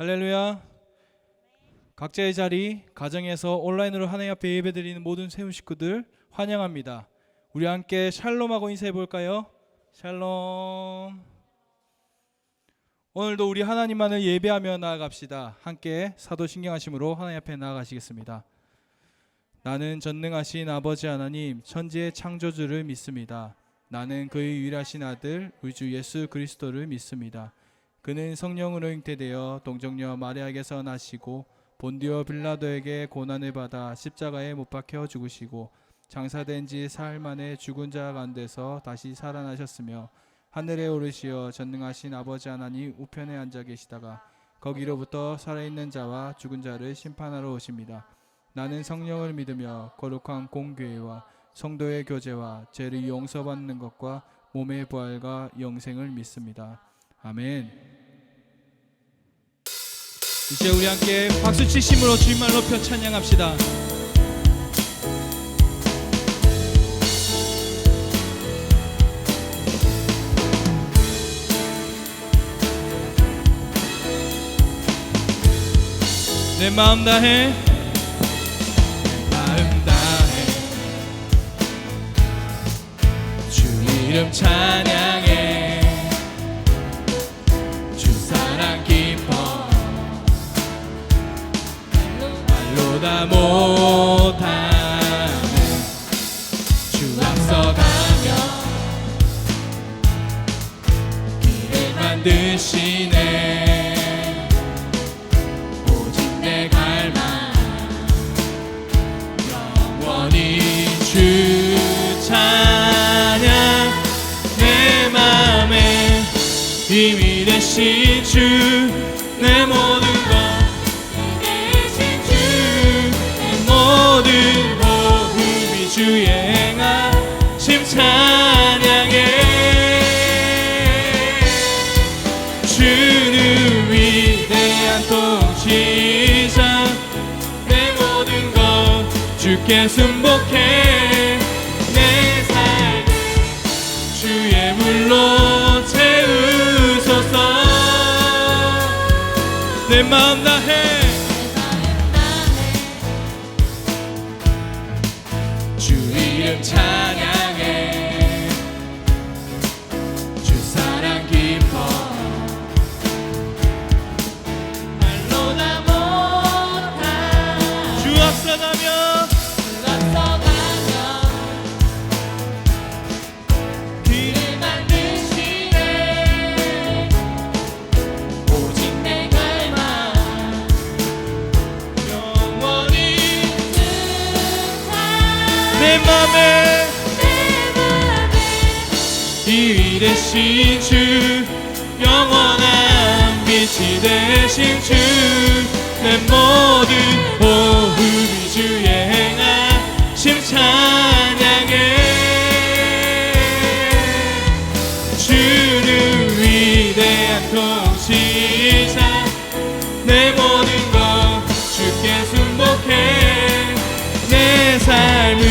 할렐루야. 각자의 자리, 가정에서 온라인으로 하나님 앞에 예배드리는 모든 세운 식구들 환영합니다. 우리 함께 샬롬하고 인사해 볼까요? 샬롬. 오늘도 우리 하나님만을 예배하며 나아갑시다. 함께 사도신경하심으로 하나님 앞에 나아가시겠습니다. 나는 전능하신 아버지 하나님, 천지의 창조주를 믿습니다. 나는 그의 유일하신 아들 우리 주 예수 그리스도를 믿습니다. 그는 성령으로 잉태되어 동정녀 마리아에게서 나시고 본디오 빌라도에게 고난을 받아 십자가에 못 박혀 죽으시고 장사된 지 사흘 만에 죽은 자 가운데서 다시 살아나셨으며 하늘에 오르시어 전능하신 아버지 하나님 우편에 앉아 계시다가 거기로부터 살아있는 자와 죽은 자를 심판하러 오십니다. 나는 성령을 믿으며 거룩한 공교회와 성도의 교제와 죄를 용서받는 것과 몸의 부활과 영생을 믿습니다. 아멘. 이제 우리 함께 박수 치심으로 주님만 높여 찬양합시다. 내 마음 다해 주 이름 찬양해 주 사랑 기뻐 말로 다 못하는 주 앞서가며 길을 만드시네 오직 내 갈망 영원히 주 찬양 내 맘에 힘이 되신 주 내 모든 것 되신 주 내 모든 호흡이 주의 행하심 찬양해 주는 위대한 통치자 내 모든 것 주께 순복해 내 삶을 주의 물로 채우소서 내 마음 다해 주 이름 찬양해 주 사랑 기뻐 말로 다 못한 주 앞서가며 길을 만드시네 오직 내 갈망 영원히 내 맘에 힘이 되신 주 영원한 빛이 되신 주 내 모든 호흡이 주의 행하심 찬양해 주는 위대한 통치자 내 모든 것 주께 순복해 내 삶을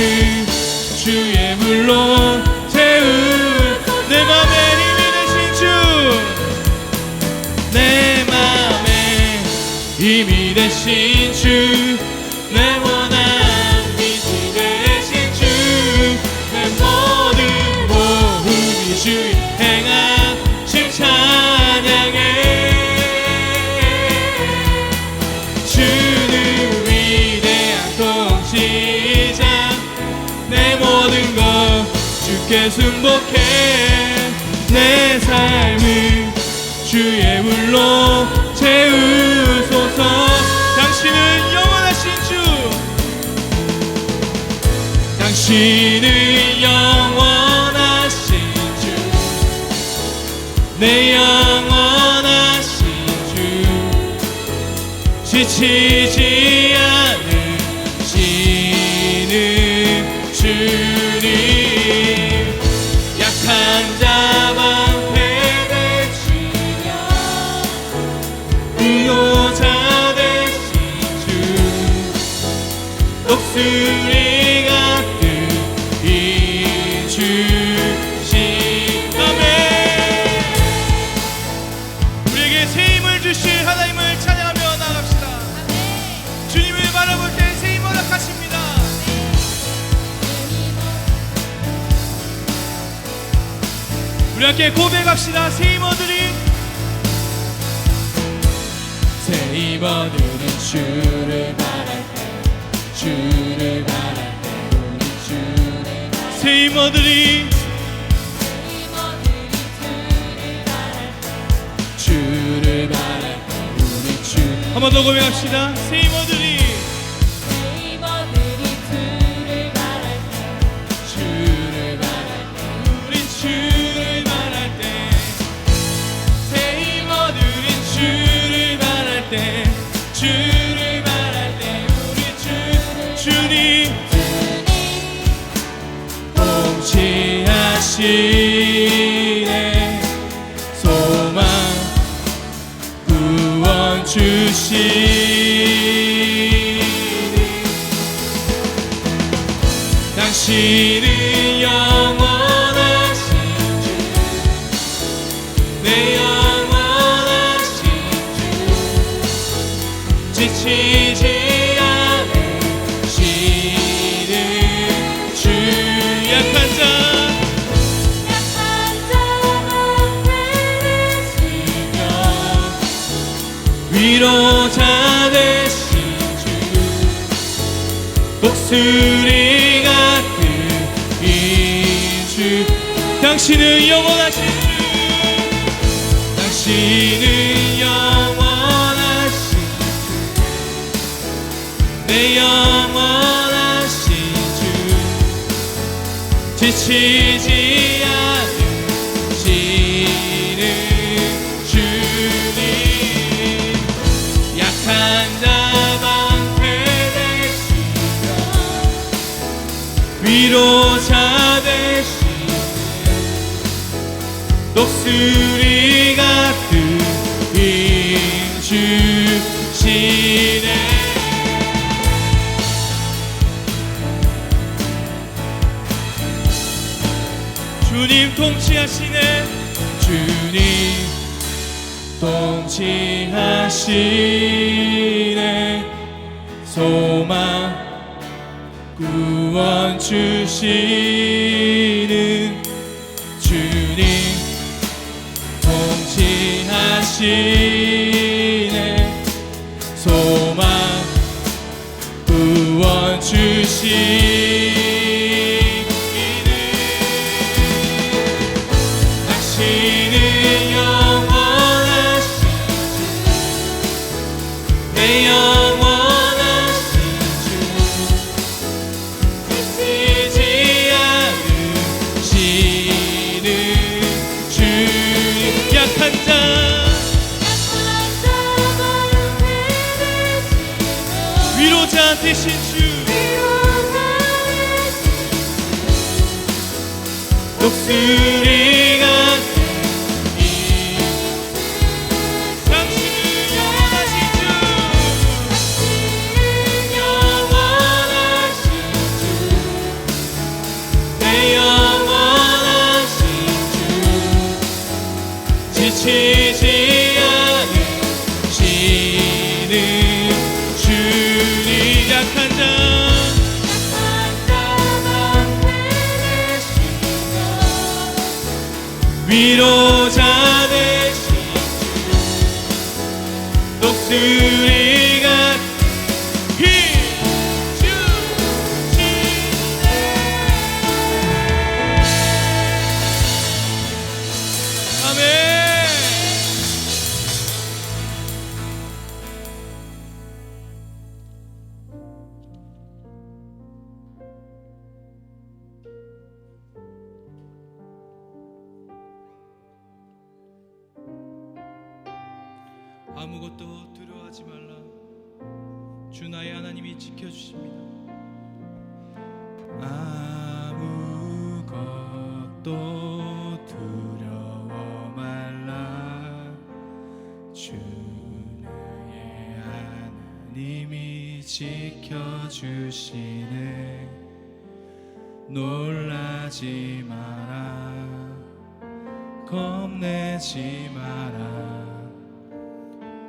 주의 물로 채울 내 맘에 힘이 되신 주 내 맘에 힘이 되신 주 내 원한 빛이 되신 주 내 모든 호흡이 주의 행하심 찬양해 주는 위대한 통치자 내 모든 것 주께 순복해 내 삶을 주의 물로 채우소서 당신은 영원하신 주 당신은 영원하신 주 내 영원하신 주 지치지 않으시는 주님 약한 자 방패 되시며 의호자 되신 주 독수리가 뜨기 주신 아멘 우리에게 새 힘을 주실 하나님을 찬양합니다. 우리 함께 고백합시다. 새 힘어들이 주를 바랄 때 주를 바랄 때 우리 주를 새 힘어들이 주를 바랄 때 우리 주 한 번 더 고백합시다. 새 힘어들이 주를 바랄 때 우리 주님 통치하시네 소망 구원 주시니 당신은 영원하신 주 내 지치지 않으시는 주 약한 자 되시며 위로자 되신 주 독수리 같은 이 주 당신은 영원하신 주 당신은 내 영원하신 주 지치지 않으시는 주님 약한 자 방패 되시며 위로자 되시는 독수리 같은 힘 주시네 주님 통치하시네 주님 통치하시네 소망 구원 주시는 주님 통치하시네 소망 구원 주시는 위로자 되신 주 독수리 같은 이 당신은 영원하신 주 영원하신 주 내 영원하신 주 지치지 않으시는 주님 약한 자 위로자 되신 주 독수리 같은 힘 주시네 아멘. 아무것도 두려워하지 말라. 주 나의 하나님이 지켜주십니다. 아무것도 두려워 말라. 주 나의 하나님이 지켜주시네. 놀라지 마라. 겁내지 마라.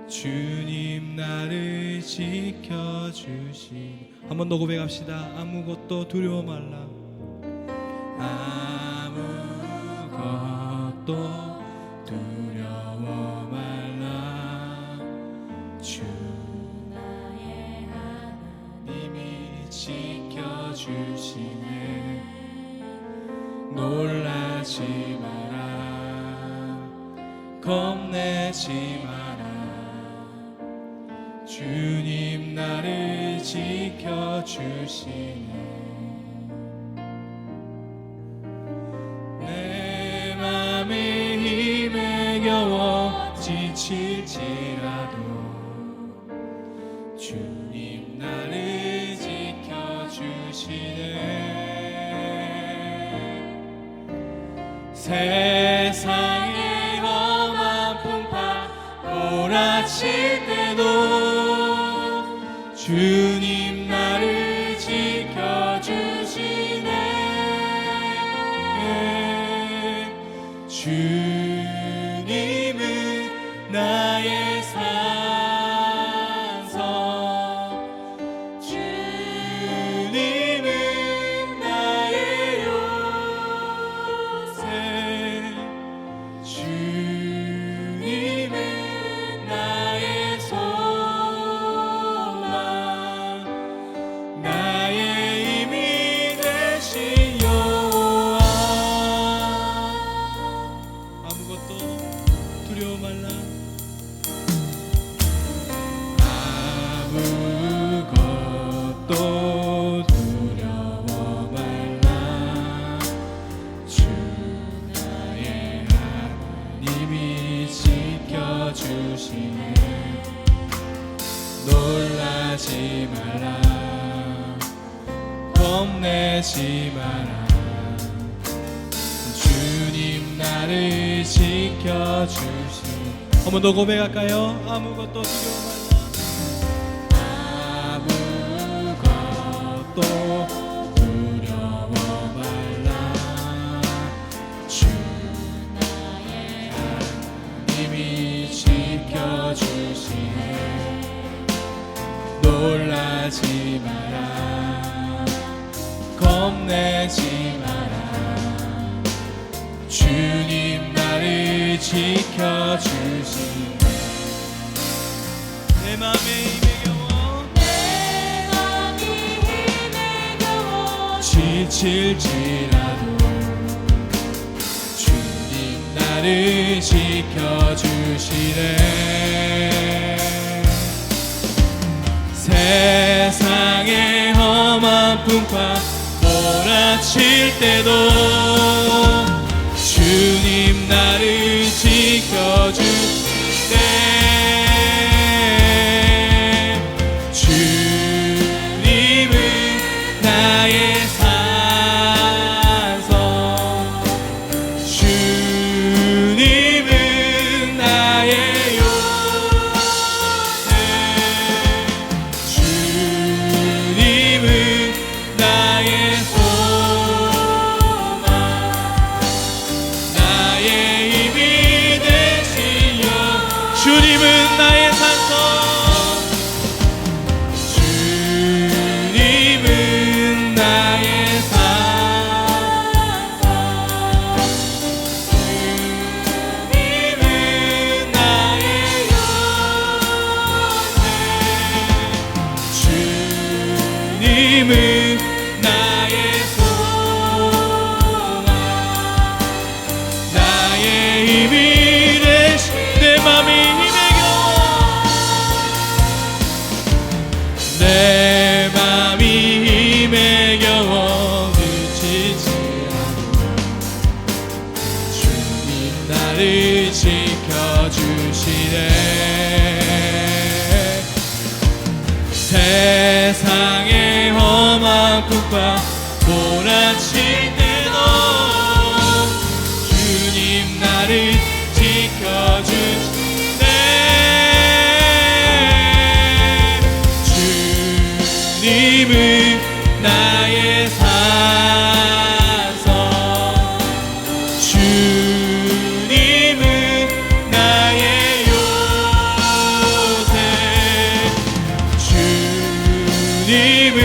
주님 나를 지켜주시니. 한 번 더 고백합시다. 아무것도 두려워 말라. 아무것도 아무것도 두려워 말라. 주 나의 하나님이 지켜주시네. 놀라지 마라, 겁내지 마라. 주님 나를 지켜주시네. 내 맘의 힘에 겨워 지칠지라도 주님 나를 지켜주시네. 세상의 험한 풍파 몰아칠 때도 주님 나를 지켜주시네. 주님은 나의 산성, 주님은 나의 요새, 주님은 나의 소망, 나의 힘이 되신 여호와. 아무것도 두려워 말라. 아무것도 두려워 말라. 주 나의 하나님이 지켜주시네. 놀라지 마라, 겁내지 마라. 주님 나를 지켜주시네. 한 번 더 고백할까요? 아무것도 두려워 말라. 아무것도 두려워 말라. 주 나의 하나님이 지켜주시네. 놀라지 마라, 겁내지 마라. 주님 나를 지켜주시네. 내 맘의 힘에 겨워, 내 맘이 힘에 겨워 지칠지라도 주님 나를 지켜주시네. 세상의 험한 풍파 몰아칠 때도 주님 나를 지켜주시네. 주님은 나의 산성, 주님은 나의 요새, 주님은 나의 소망, 나의 힘이 되시여. 주님은 나의 산성, 주님은 나의 산성, 주님은 나의 요새, 주님은 나의 소망, 나의 힘이 되시. 내 맘이 힘에 겨워, 내 맘이 힘에 겨워 그치지 않고 주님 나를 지켜주시네. 세상의 험한 풍파 몰아칠 때도 주님 나를 지켜주시네. 주님은 나의 산성, 주님은 나의 요새, 주님은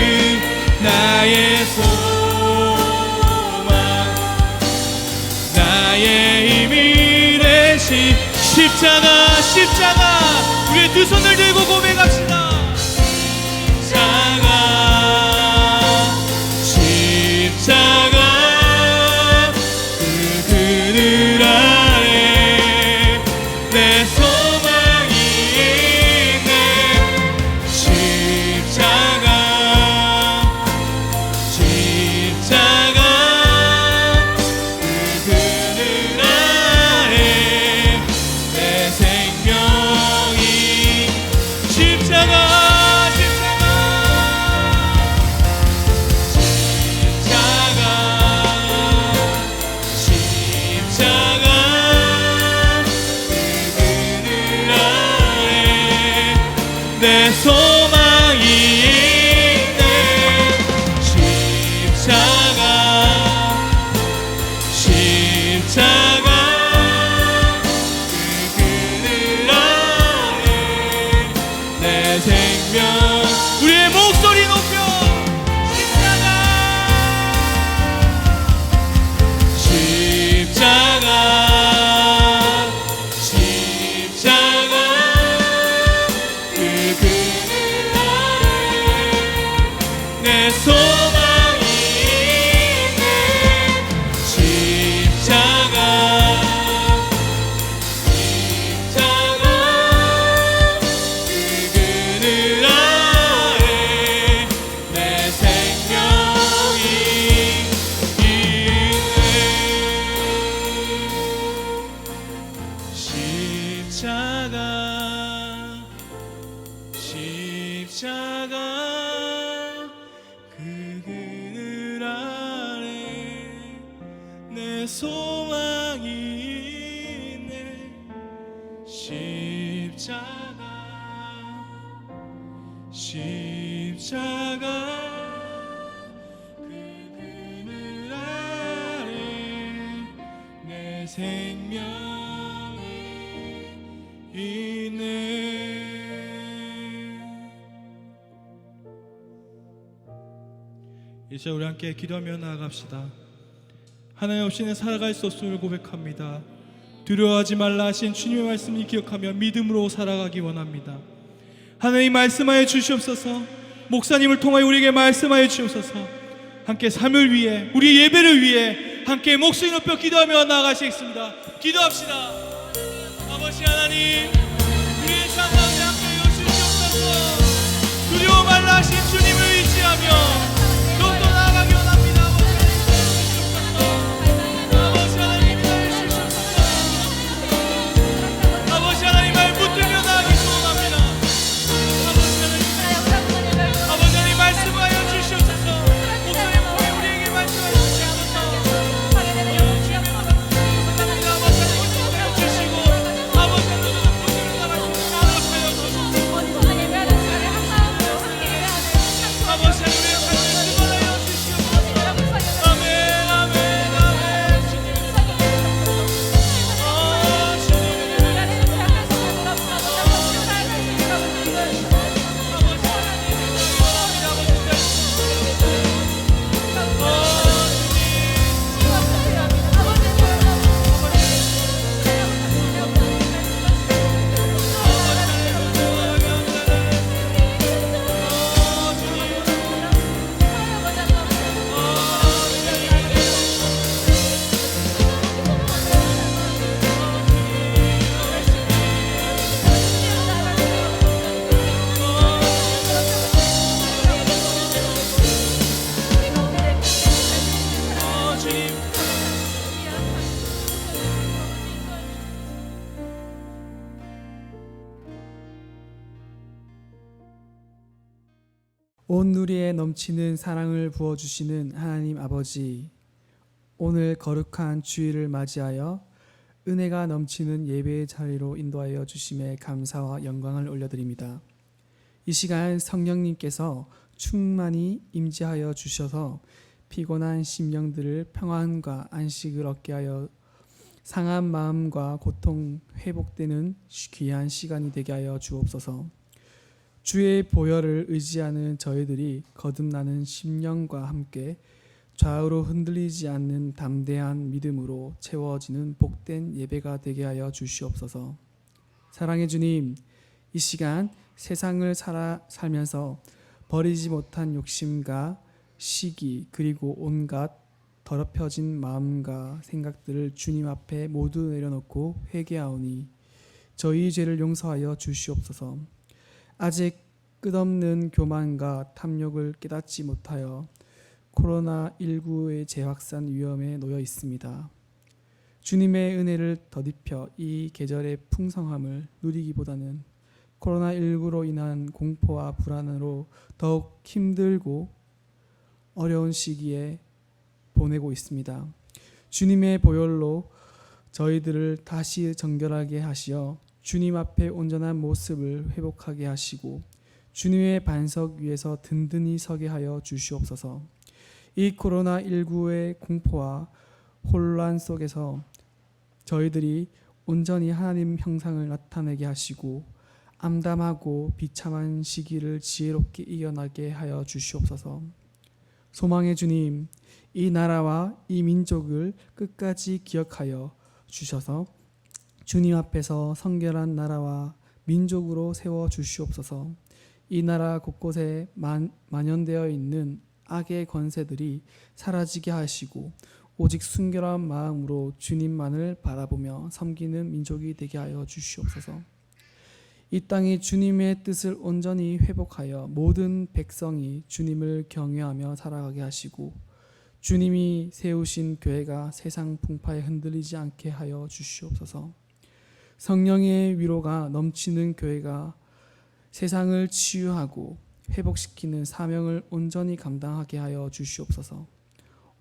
나의 소망, 나의 힘이 십자가 십자가 우리의 두 손을 들고 고백합시다. 십자가 그 그늘 아래 내 소망이 있네. 십자가 그 그늘 아래 내 생명이 십자가 내 소망이 있네. 십자가 그 그늘 아래 내 생명 우리의 목소리 높여 십자가 내 소망이 있네. 십자가 그 그늘 아래 내 생명이 있네. 십자가 그 그늘 아래 내 소망이 있네. 십자가 그 그늘 아래 내 생명이 있네. 이제 우리 함께 기도하며 나아갑시다. 하나님 없이는 살아갈 수 없음을 고백합니다. 두려워하지 말라 하신 주님의 말씀을 기억하며 믿음으로 살아가기 원합니다. 하나님 말씀하여 주시옵소서. 목사님을 통하여 우리에게 말씀하여 주시옵소서. 함께 삶을 위해 우리 예배를 위해 함께 목소리 높여 기도하며 나아가시겠습니다. 기도합시다. 아버지 하나님 우리의 삶 가운데 함께 주시옵소서. 두려워 말라 하신 주님을 의지하며 온 누리에 넘치는 사랑을 부어주시는 하나님 아버지, 오늘 거룩한 주일을 맞이하여 은혜가 넘치는 예배의 자리로 인도하여 주심에 감사와 영광을 올려드립니다. 이 시간 성령님께서 충만히 임재하여 주셔서 피곤한 심령들을 평안과 안식을 얻게 하여 상한 마음과 고통 회복되는 귀한 시간이 되게 하여 주옵소서. 주의 보혈을 의지하는 저희들이 거듭나는 심령과 함께 좌우로 흔들리지 않는 담대한 믿음으로 채워지는 복된 예배가 되게 하여 주시옵소서. 사랑의 주님, 이 시간 세상을 살면서 버리지 못한 욕심과 시기 그리고 온갖 더럽혀진 마음과 생각들을 주님 앞에 모두 내려놓고 회개하오니 저희 죄를 용서하여 주시옵소서. 아직 끝없는 교만과 탐욕을 깨닫지 못하여 코로나19의 재확산 위험에 놓여 있습니다. 주님의 은혜를 덧입혀 이 계절의 풍성함을 누리기보다는 코로나19로 인한 공포와 불안으로 더욱 힘들고 어려운 시기에 보내고 있습니다. 주님의 보혈로 저희들을 다시 정결하게 하시어 주님 앞에 온전한 모습을 회복하게 하시고 주님의 반석 위에서 든든히 서게 하여 주시옵소서. 이 코로나19의 공포와 혼란 속에서 저희들이 온전히 하나님 형상을 나타내게 하시고 암담하고 비참한 시기를 지혜롭게 이겨나게 하여 주시옵소서. 소망의 주님, 이 나라와 이 민족을 끝까지 기억하여 주셔서 주님 앞에서 성결한 나라와 민족으로 세워 주시옵소서. 이 나라 곳곳에 만연되어 있는 악의 권세들이 사라지게 하시고 오직 순결한 마음으로 주님만을 바라보며 섬기는 민족이 되게 하여 주시옵소서. 이 땅이 주님의 뜻을 온전히 회복하여 모든 백성이 주님을 경외하며 살아가게 하시고 주님이 세우신 교회가 세상 풍파에 흔들리지 않게 하여 주시옵소서. 성령의 위로가 넘치는 교회가 세상을 치유하고 회복시키는 사명을 온전히 감당하게 하여 주시옵소서.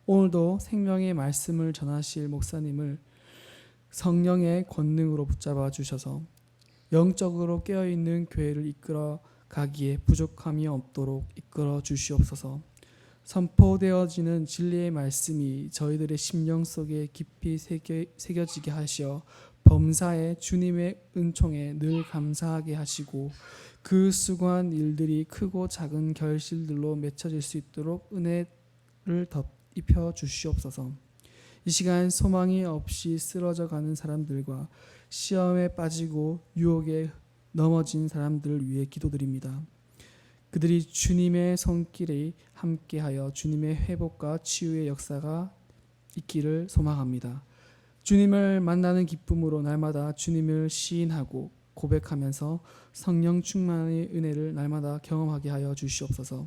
오늘도 생명의 말씀을 전하실 목사님을 성령의 권능으로 붙잡아 주셔서 영적으로 깨어있는 교회를 이끌어 가기에 부족함이 없도록 이끌어 주시옵소서. 선포되어지는 진리의 말씀이 저희들의 심령 속에 깊이 새겨지게 하시어 범사에 주님의 은총에 늘 감사하게 하시고 그 수고한 일들이 크고 작은 결실들로 맺혀질 수 있도록 은혜를 덧입혀 주시옵소서. 이 시간 소망이 없이 쓰러져 가는 사람들과 시험에 빠지고 유혹에 넘어진 사람들을 위해 기도드립니다. 그들이 주님의 손길에 함께하여 주님의 회복과 치유의 역사가 있기를 소망합니다. 주님을 만나는 기쁨으로 날마다 주님을 시인하고 고백하면서 성령 충만의 은혜를 날마다 경험하게 하여 주시옵소서.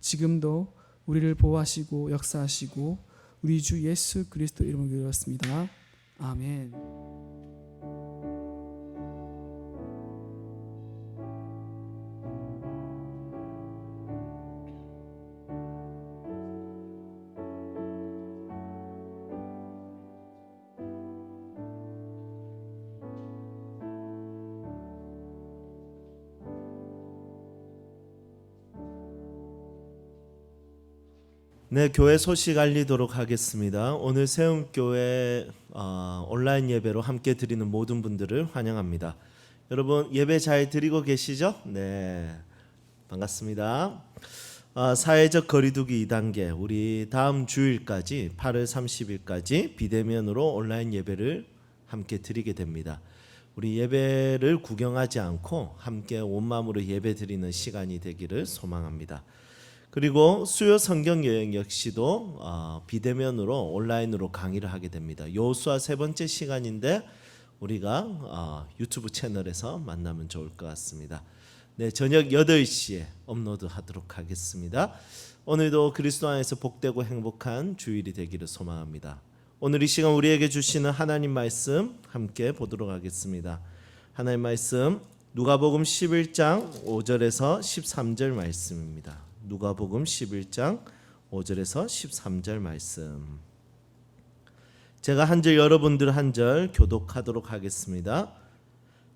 지금도 우리를 보호하시고 역사하시고 우리 주 예수 그리스도 이름으로 기도했습니다. 아멘. 네, 교회 소식 알리도록 하겠습니다. 오늘 세움교회 온라인 예배로 함께 드리는 모든 분들을 환영합니다. 여러분 예배 잘 드리고 계시죠? 네, 반갑습니다. 사회적 거리두기 2단계 우리 다음 주일까지 8월 30일까지 비대면으로 온라인 예배를 함께 드리게 됩니다. 우리 예배를 구경하지 않고 함께 온 마음으로 예배 드리는 시간이 되기를 소망합니다. 그리고 수요 성경 여행 역시도 비대면으로 온라인으로 강의를 하게 됩니다. 여호수아 세 번째 시간인데 우리가 유튜브 채널에서 만나면 좋을 것 같습니다. 네, 저녁 8시에 업로드하도록 하겠습니다. 오늘도 그리스도 안에서 복되고 행복한 주일이 되기를 소망합니다. 오늘 이 시간 우리에게 주시는 하나님 말씀 함께 보도록 하겠습니다. 하나님 말씀 누가복음 11장 5절에서 13절 말씀입니다. 누가복음 11장 5절에서 13절 말씀. 제가 한 절 여러분들 한 절 교독하도록 하겠습니다.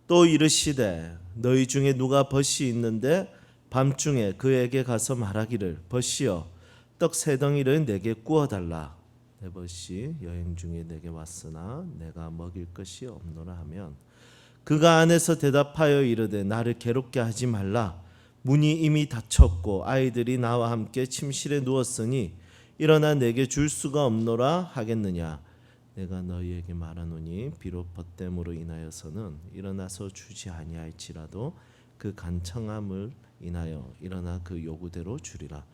또 이르시되 너희 중에 누가 벗이 있는데 밤중에 그에게 가서 말하기를 벗이여 떡 세 덩이를 내게 구워 달라. 내 벗이 여행 중에 내게 왔으나 내가 먹일 것이 없노라 하면 그가 안에서 대답하여 이르되 나를 괴롭게 하지 말라. 문이 이미 닫혔고 아이들이 나와 함께 침실에 누웠으니 일어나 내게 줄 수가 없노라 하겠느냐. 내가 너희에게 말하노니 비록 벗됨으로 인하여서는 일어나서 주지 아니할지라도 그 간청함을 인하여 일어나 그 요구대로 주리라.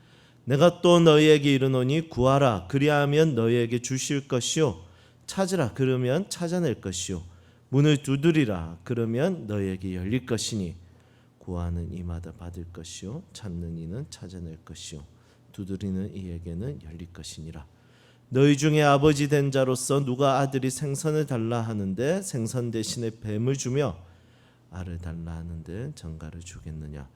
내가 또 너희에게 이르노니 구하라 그리하면 너희에게 주실 것이요 찾으라 그러면 찾아낼 것이요 문을 두드리라 그러면 너희에게 열릴 것이니 구하는 이마다 받을 것이요 찾는 이는 찾아낼 것이요 두드리는 이에게는 열릴 것이니라. 너희 중에 아버지 된 자로서 누가 아들이 생선을 달라 하는데 생선 대신에 뱀을 주며 알을 달라 하는데 정갈을 주겠느냐.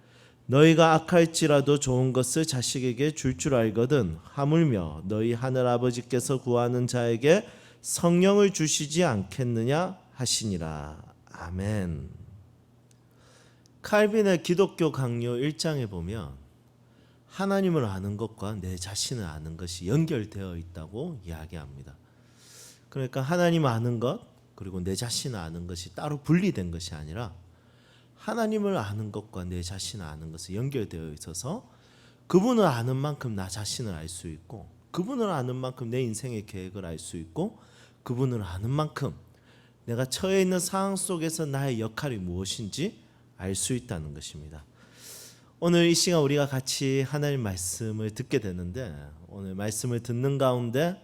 너희가 악할지라도 좋은 것을 자식에게 줄 줄 알거든 하물며 너희 하늘 아버지께서 구하는 자에게 성령을 주시지 않겠느냐 하시니라. 아멘. 칼빈의 기독교 강요 1장에 보면 하나님을 아는 것과 내 자신을 아는 것이 연결되어 있다고 이야기합니다. 그러니까 하나님 아는 것 그리고 내 자신을 아는 것이 따로 분리된 것이 아니라 하나님을 아는 것과 내 자신을 아는 것이 연결되어 있어서 그분을 아는 만큼 나 자신을 알 수 있고 그분을 아는 만큼 내 인생의 계획을 알 수 있고 그분을 아는 만큼 내가 처해 있는 상황 속에서 나의 역할이 무엇인지 알 수 있다는 것입니다. 오늘 이 시간 우리가 같이 하나님 말씀을 듣게 되는데 오늘 말씀을 듣는 가운데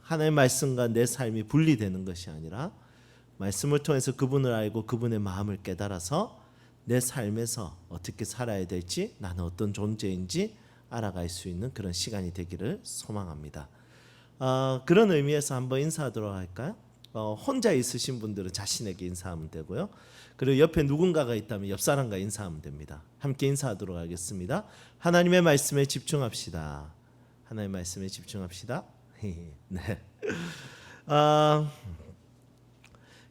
하나님 말씀과 내 삶이 분리되는 것이 아니라 말씀을 통해서 그분을 알고 그분의 마음을 깨달아서 내 삶에서 어떻게 살아야 될지 나는 어떤 존재인지 알아갈 수 있는 그런 시간이 되기를 소망합니다. 그런 의미에서 한번 인사하도록 할까요? 혼자 있으신 분들은 자신에게 인사하면 되고요. 그리고 옆에 누군가가 있다면 옆 사람과 인사하면 됩니다. 함께 인사하도록 하겠습니다. 하나님의 말씀에 집중합시다. 하나님의 말씀에 집중합시다. 네.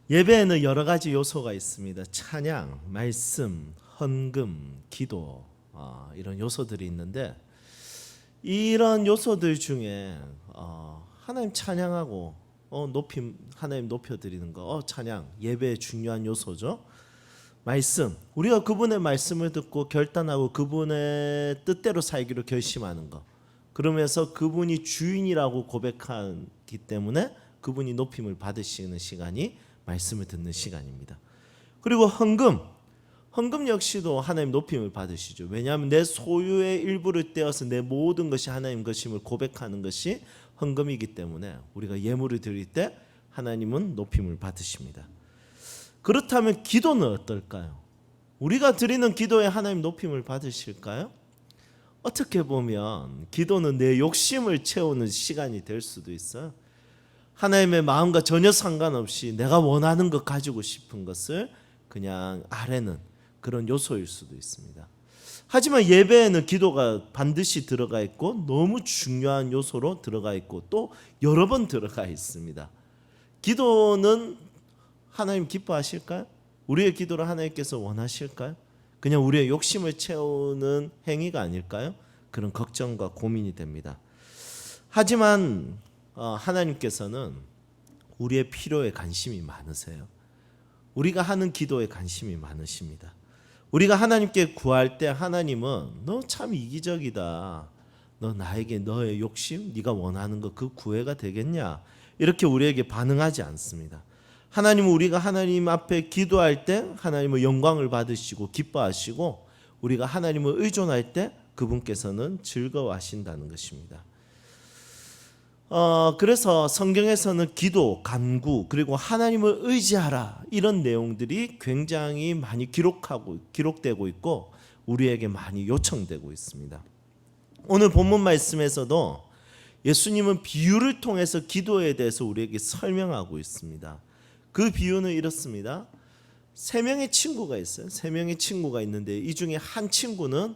예배에는 여러 가지 요소가 있습니다. 찬양, 말씀, 헌금, 기도 이런 요소들이 있는데 이런 요소들 중에 하나님 찬양하고 하나님 높여드리는 거 찬양 예배의 중요한 요소죠. 말씀 우리가 그분의 말씀을 듣고 결단하고 그분의 뜻대로 살기로 결심하는 거 그러면서 그분이 주인이라고 고백하기 때문에 그분이 높임을 받으시는 시간이 말씀을 듣는 시간입니다. 그리고 헌금 역시도 하나님 높임을 받으시죠. 왜냐하면 내 소유의 일부를 떼어서 내 모든 것이 하나님 것임을 고백하는 것이 헌금이기 때문에 우리가 예물을 드릴 때 하나님은 높임을 받으십니다. 그렇다면 기도는 어떨까요? 우리가 드리는 기도에 하나님 높임을 받으실까요? 어떻게 보면 기도는 내 욕심을 채우는 시간이 될 수도 있어요. 하나님의 마음과 전혀 상관없이 내가 원하는 것 가지고 싶은 것을 그냥 아뢰는 그런 요소일 수도 있습니다. 하지만 예배에는 기도가 반드시 들어가 있고 너무 중요한 요소로 들어가 있고 또 여러 번 들어가 있습니다. 기도는 하나님 기뻐하실까요? 우리의 기도를 하나님께서 원하실까요? 그냥 우리의 욕심을 채우는 행위가 아닐까요? 그런 걱정과 고민이 됩니다. 하지만 하나님께서는 우리의 필요에 관심이 많으세요. 우리가 하는 기도에 관심이 많으십니다. 우리가 하나님께 구할 때 하나님은 너 참 이기적이다. 너 나에게 너의 욕심, 네가 원하는 거 그 구애가 되겠냐? 이렇게 우리에게 반응하지 않습니다. 하나님은 우리가 하나님 앞에 기도할 때 하나님은 영광을 받으시고 기뻐하시고 우리가 하나님을 의존할 때 그분께서는 즐거워하신다는 것입니다. 그래서 성경에서는 기도, 간구, 그리고 하나님을 의지하라 이런 내용들이 굉장히 많이 기록되고 있고 우리에게 많이 요청되고 있습니다. 오늘 본문 말씀에서도 예수님은 비유를 통해서 기도에 대해서 우리에게 설명하고 있습니다. 그 비유는 이렇습니다. 3명의 친구가 있어요. 3명의 친구가 있는데 이 중에 한 친구는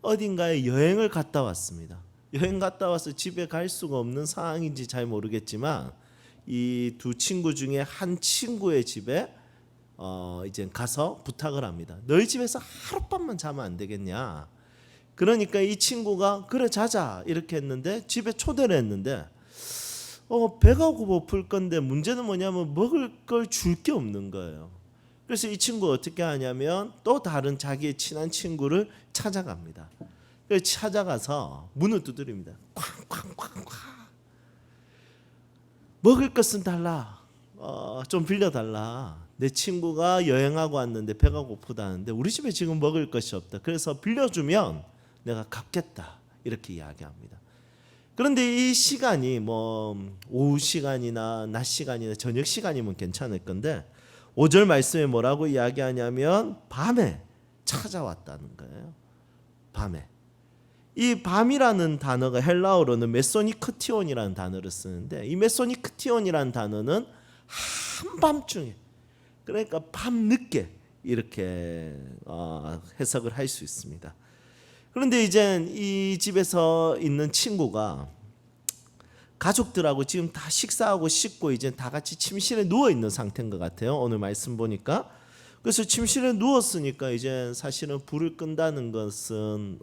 어딘가에 여행을 갔다 왔습니다. 여행 갔다 와서 집에 갈 수가 없는 상황인지 잘 모르겠지만 이 두 친구 중에 한 친구의 집에 이제 가서 부탁을 합니다. 너희 집에서 하룻밤만 자면 안 되겠냐? 그러니까 이 친구가 그래 자자 이렇게 했는데 집에 초대를 했는데 배가 고플 건데 문제는 뭐냐면 먹을 걸 줄 게 없는 거예요. 그래서 이 친구가 어떻게 하냐면 또 다른 자기의 친한 친구를 찾아갑니다. 그래서 찾아가서 문을 두드립니다. 쾅쾅쾅쾅. 먹을 것은 달라. 좀 빌려달라. 내 친구가 여행하고 왔는데 배가 고프다는데 우리 집에 지금 먹을 것이 없다. 그래서 빌려주면 내가 갚겠다. 이렇게 이야기합니다. 그런데 이 시간이 뭐 오후 시간이나 낮 시간이나 저녁 시간이면 괜찮을 건데 5절 말씀에 뭐라고 이야기하냐면 밤에 찾아왔다는 거예요. 밤에. 이 밤이라는 단어가 헬라어로는 메소니크티온이라는 단어를 쓰는데 이 메소니크티온이라는 단어는 한밤중에, 그러니까 밤늦게 이렇게 해석을 할 수 있습니다. 그런데 이제 이 집에서 있는 친구가 가족들하고 지금 다 식사하고 씻고 이제 다 같이 침실에 누워 있는 상태인 것 같아요. 오늘 말씀 보니까. 그래서 침실에 누웠으니까 이제 사실은 불을 끈다는 것은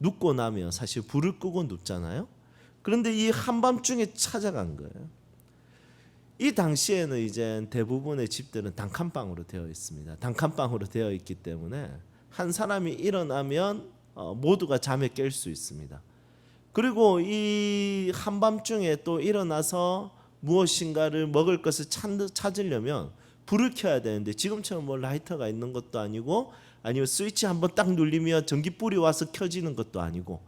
눕고 나면 사실 불을 끄고 눕잖아요. 그런데 이 한밤중에 찾아간 거예요. 이 당시에는 이제 대부분의 집들은 단칸방으로 되어 있습니다. 단칸방으로 되어 있기 때문에 한 사람이 일어나면 모두가 잠에 깰 수 있습니다. 그리고 이 한밤중에 또 일어나서 무엇인가를 먹을 것을 찾으려면 불을 켜야 되는데 지금처럼 뭐 라이터가 있는 것도 아니고 아니면 스위치 한번 딱 눌리면 전기불이 와서 켜지는 것도 아니고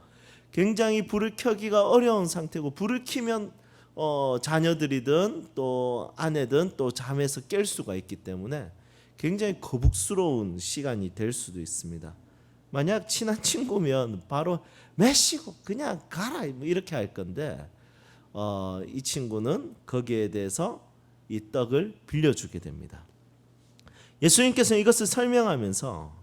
굉장히 불을 켜기가 어려운 상태고 불을 켜면 자녀들이든 또 아내든 또 잠에서 깰 수가 있기 때문에 굉장히 거북스러운 시간이 될 수도 있습니다. 만약 친한 친구면 바로 매시고 그냥 가라 뭐 이렇게 할 건데 이 친구는 거기에 대해서 이 떡을 빌려주게 됩니다. 예수님께서는 이것을 설명하면서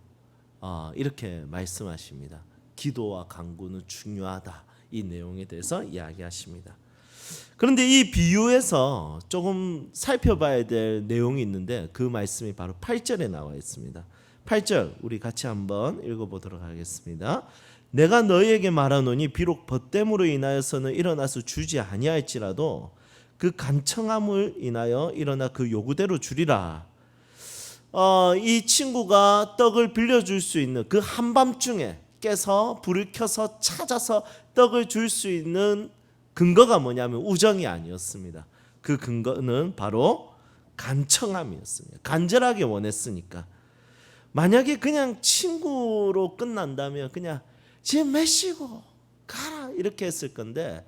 이렇게 말씀하십니다. 기도와 간구는 중요하다. 이 내용에 대해서 이야기하십니다. 그런데 이 비유에서 조금 살펴봐야 될 내용이 있는데 그 말씀이 바로 8절에 나와 있습니다. 8절 우리 같이 한번 읽어보도록 하겠습니다. 내가 너희에게 말하노니 비록 벗됨으로 인하여서는 일어나서 주지 아니할지라도 그 간청함을 인하여 일어나 그 요구대로 주리라. 이 친구가 떡을 빌려줄 수 있는 그 한밤중에 깨서 불을 켜서 찾아서 떡을 줄 수 있는 근거가 뭐냐면 우정이 아니었습니다. 그 근거는 바로 간청함이었습니다. 간절하게 원했으니까. 만약에 그냥 친구로 끝난다면 그냥 지금 매시고 가라 이렇게 했을 건데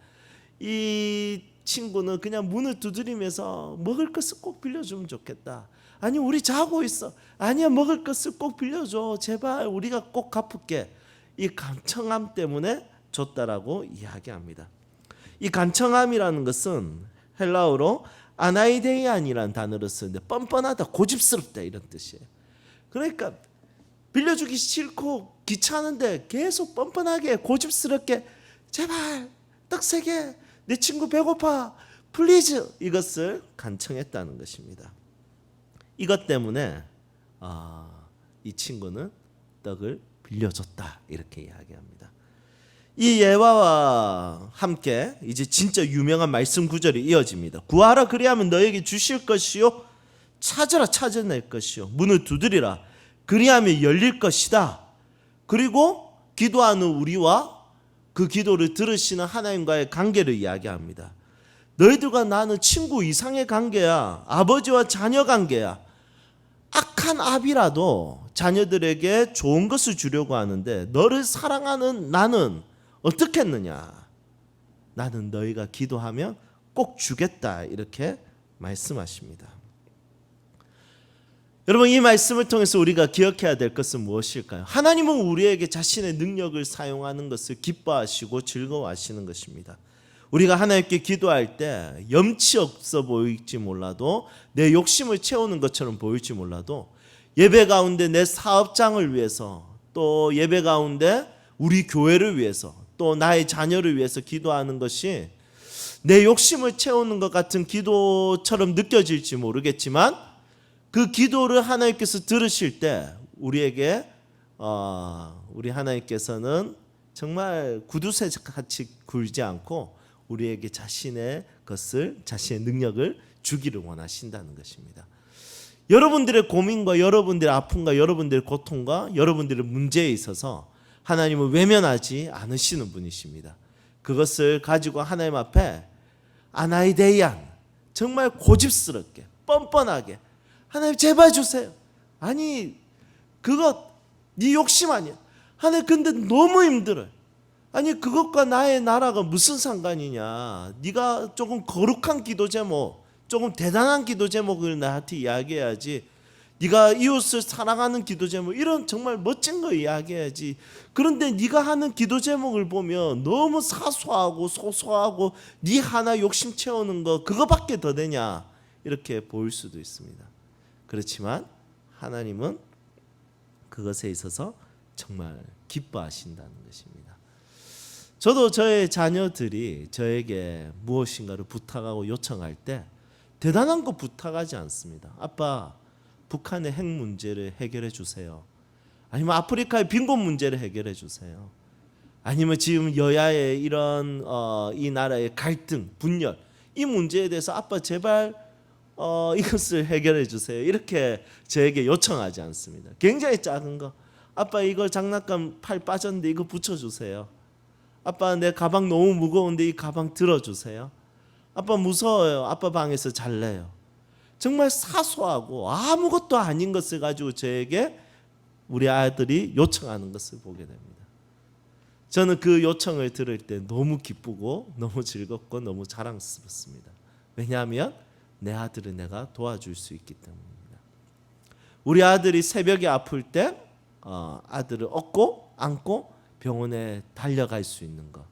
이 친구는 그냥 문을 두드리면서 먹을 것을 꼭 빌려주면 좋겠다. 아니 우리 자고 있어. 아니야 먹을 것을 꼭 빌려줘. 제발 우리가 꼭 갚을게. 이 간청함 때문에 줬다라고 이야기합니다. 이 간청함이라는 것은 헬라어로 아나이데이안이라는 단어를 쓰는데 뻔뻔하다, 고집스럽다 이런 뜻이에요. 그러니까 빌려주기 싫고 귀찮은데 계속 뻔뻔하게 고집스럽게 제발 떡 3개 내 친구 배고파 플리즈 이것을 간청했다는 것입니다. 이것 때문에 이 친구는 떡을 빌려줬다 이렇게 이야기합니다. 이 예화와 함께 이제 진짜 유명한 말씀 구절이 이어집니다. 구하라 그리하면 너에게 주실 것이요 찾으라 찾아낼 것이요 문을 두드리라 그리하면 열릴 것이다. 그리고 기도하는 우리와 그 기도를 들으시는 하나님과의 관계를 이야기합니다. 너희들과 나는 친구 이상의 관계야. 아버지와 자녀 관계야. 악한 아비라도 자녀들에게 좋은 것을 주려고 하는데 너를 사랑하는 나는 어떻게 했느냐? 나는 너희가 기도하면 꼭 주겠다 이렇게 말씀하십니다. 여러분 이 말씀을 통해서 우리가 기억해야 될 것은 무엇일까요? 하나님은 우리에게 자신의 능력을 사용하는 것을 기뻐하시고 즐거워하시는 것입니다. 우리가 하나님께 기도할 때 염치 없어 보일지 몰라도 내 욕심을 채우는 것처럼 보일지 몰라도 예배 가운데 내 사업장을 위해서 또 예배 가운데 우리 교회를 위해서 또 나의 자녀를 위해서 기도하는 것이 내 욕심을 채우는 것 같은 기도처럼 느껴질지 모르겠지만 그 기도를 하나님께서 들으실 때 우리에게 우리 하나님께서는 정말 구두쇠같이 굴지 않고 우리에게 자신의 것을 자신의 능력을 주기를 원하신다는 것입니다. 여러분들의 고민과 여러분들의 아픔과 여러분들의 고통과 여러분들의 문제에 있어서 하나님은 외면하지 않으시는 분이십니다. 그것을 가지고 하나님 앞에 아나이데이안, 정말 고집스럽게 뻔뻔하게 하나님 제발 주세요. 아니 그거 네 욕심 아니야. 하나님 근데 너무 힘들어요. 아니 그것과 나의 나라가 무슨 상관이냐. 네가 조금 거룩한 기도 제목, 조금 대단한 기도 제목을 나한테 이야기해야지. 네가 이웃을 사랑하는 기도 제목, 이런 정말 멋진 거 이야기해야지. 그런데 네가 하는 기도 제목을 보면 너무 사소하고 소소하고 네 하나 욕심 채우는 거 그거밖에 더 되냐, 이렇게 보일 수도 있습니다. 그렇지만 하나님은 그것에 있어서 정말 기뻐하신다는 것입니다. 저도 저의 자녀들이 저에게 무엇인가를 부탁하고 요청할 때 대단한 거 부탁하지 않습니다. 아빠, 북한의 핵 문제를 해결해 주세요. 아니면 아프리카의 빈곤 문제를 해결해 주세요. 아니면 지금 여야의 이런 이 나라의 갈등, 분열, 이 문제에 대해서 아빠 제발 이것을 해결해 주세요. 이렇게 저에게 요청하지 않습니다. 굉장히 작은 거, 아빠 이거 장난감 팔 빠졌는데 이거 붙여주세요. 아빠 내 가방 너무 무거운데 이 가방 들어주세요. 아빠 무서워요. 아빠 방에서 잘래요. 정말 사소하고 아무것도 아닌 것을 가지고 저에게 우리 아들이 요청하는 것을 보게 됩니다. 저는 그 요청을 들을 때 너무 기쁘고 너무 즐겁고 너무 자랑스럽습니다. 왜냐하면 내 아들을 내가 도와줄 수 있기 때문입니다. 우리 아들이 새벽에 아플 때 아들을 업고 안고 병원에 달려갈 수 있는 것,